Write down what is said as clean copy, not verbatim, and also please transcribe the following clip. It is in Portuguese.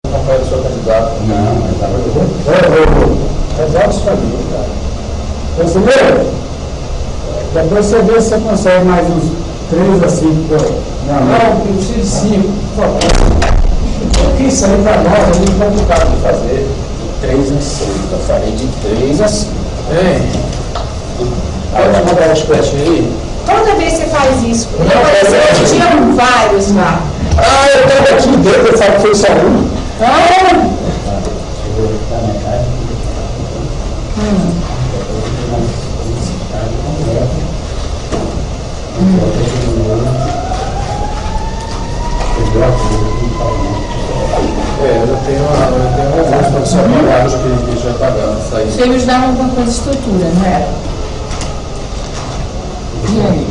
Rafael, sou candidato. Não, mas agora eu vou. Resolve isso pra mim, cara. Conselheiro, depois você vê se você consegue mais uns 3 a 5 por. Não, eu preciso de 5, por favor. Porque isso aí pra nós é muito complicado de fazer. De 3 a 5, eu falei de 3 a 5. Pode mandar as questions aí? Toda vez que você faz isso, eu tinha vários lá. Ah, eu tava aqui dentro, eu falo que foi só um. Eu tenho alguns profissionais que já pagaram isso aí. Você me ajudava alguma coisa de estrutura, não era? E aí?